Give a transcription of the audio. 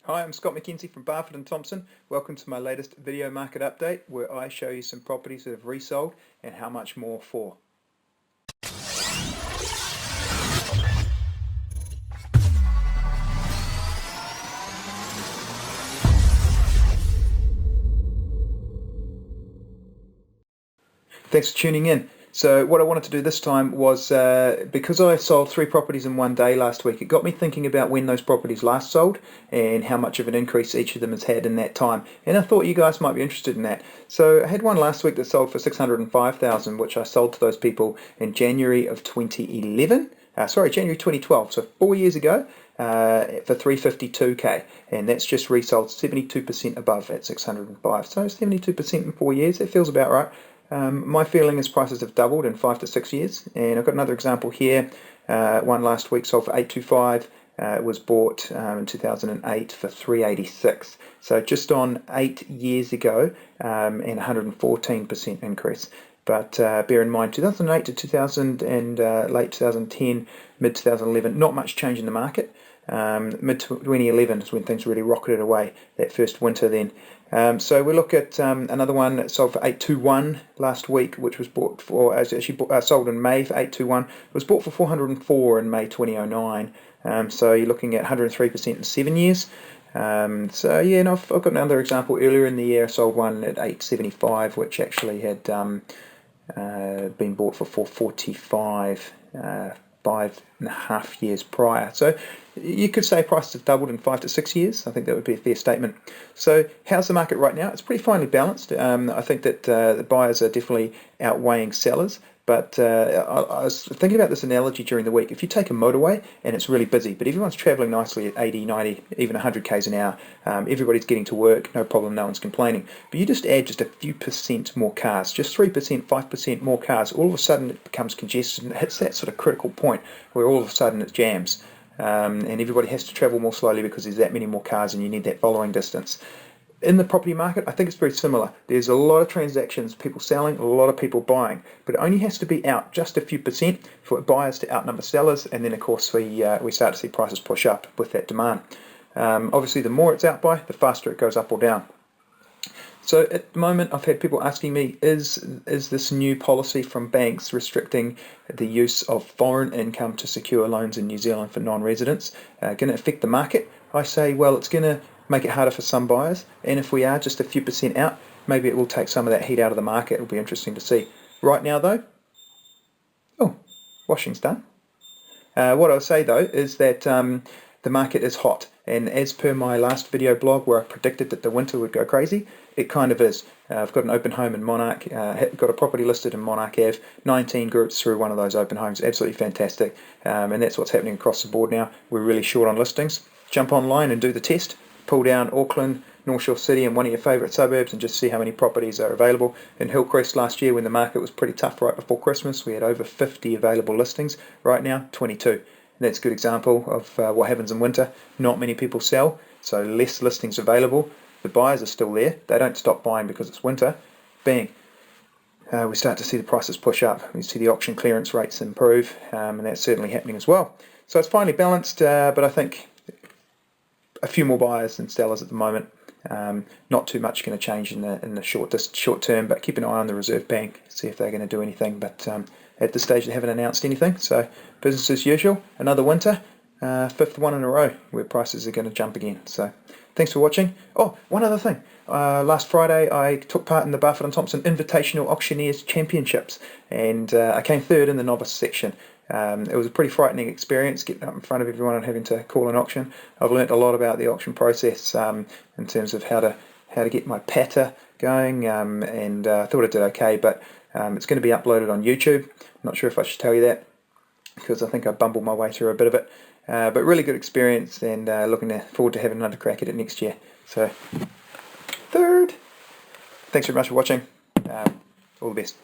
Hi, I'm Scott Mackenzie from Barfoot and Thompson. Welcome to my latest video market update where I show you some properties that have resold and how much more for. Thanks for tuning in. So what I wanted to do this time was, because I sold 3 properties in one day last week, it got me thinking about when those properties last sold and how much of an increase each of them has had in that time. And I thought you guys might be interested in that. So I had one last week that sold for $605,000, which I sold to those people in January of 2011. January 2012, so 4 years ago, for $352K, and that's just resold 72% above at 605. So 72% in 4 years, that feels about right. My feeling is prices have doubled in 5 to 6 years, and I've got another example here. One last week sold for $825. It was bought in 2008 for $386. So just on 8 years ago, and 114% increase. But bear in mind, 2008 to 2000 and late 2010, mid 2011, not much change in the market. Mid 2011 is when things really rocketed away, that first winter then. So we look at another one that sold for $821 last week, which was bought for, sold in May for $821. It was bought for $404 in May 2009. So you're looking at 103% in 7 years. So yeah, and I've got another example earlier in the year. I sold one at $875, which actually had been bought for $445. 5.5 years prior. So you could say prices have doubled in 5 to 6 years. I think that would be a fair statement. So how's the market right now? It's pretty finely balanced. I think that the buyers are definitely outweighing sellers. But I was thinking about this analogy during the week. If you take a motorway and it's really busy, but everyone's travelling nicely at 80, 90, even 100 k's an hour, everybody's getting to work, no problem, no one's complaining. But you just add just a few percent more cars, just 3%, 5% more cars, all of a sudden it becomes congested and it hits that sort of critical point where all of a sudden it jams. And everybody has to travel more slowly because there's that many more cars and you need that following distance. In the property market, I think it's very similar. There's a lot of transactions, people selling, a lot of people buying, but it only has to be out just a few percent for buyers to outnumber sellers, and then of course we start to see prices push up with that demand. Obviously, the more it's out by, the faster it goes up or down. So at the moment, I've had people asking me, is this new policy from banks restricting the use of foreign income to secure loans in New Zealand for non-residents going to affect the market? I say, well, it's going to make it harder for some buyers, and if we are just a few percent out, maybe it will take some of that heat out of the market. It'll be interesting to see. Right now though, washing's done. What I'll say though is that the market is hot, and as per my last video blog where I predicted that the winter would go crazy, it kind of is. I've got an open home in Monarch, got a property listed in Monarch Ave, 19 groups through one of those open homes, absolutely fantastic, and that's what's happening across the board now. We're really short on listings. Jump online and do the test. Pull down Auckland, North Shore City and one of your favourite suburbs and just see how many properties are available. In Hillcrest last year, when the market was pretty tough right before Christmas, we had over 50 available listings. Right now, 22. And that's a good example of what happens in winter. Not many people sell, so less listings available. The buyers are still there. They don't stop buying because it's winter. Bang. We start to see the prices push up. We see the auction clearance rates improve, and that's certainly happening as well. So it's finely balanced, but I think a few more buyers than sellers at the moment. Not too much going to change in the short term, but keep an eye on the Reserve Bank, see if they're going to do anything. But at this stage, they haven't announced anything. So business as usual. Another winter, 5th one in a row where prices are going to jump again. So thanks for watching. Oh, one other thing. Last Friday, I took part in the Barfoot and Thompson Invitational Auctioneers Championships, and I came 3rd in the novice section. It was a pretty frightening experience getting up in front of everyone and having to call an auction. I've learnt a lot about the auction process in terms of how to get my patter going, and I thought I did okay, but it's going to be uploaded on YouTube. I'm not sure if I should tell you that because I think I bumbled my way through a bit of it, but really good experience, and looking forward to having another crack at it next year. So 3rd. Thanks very much for watching. All the best.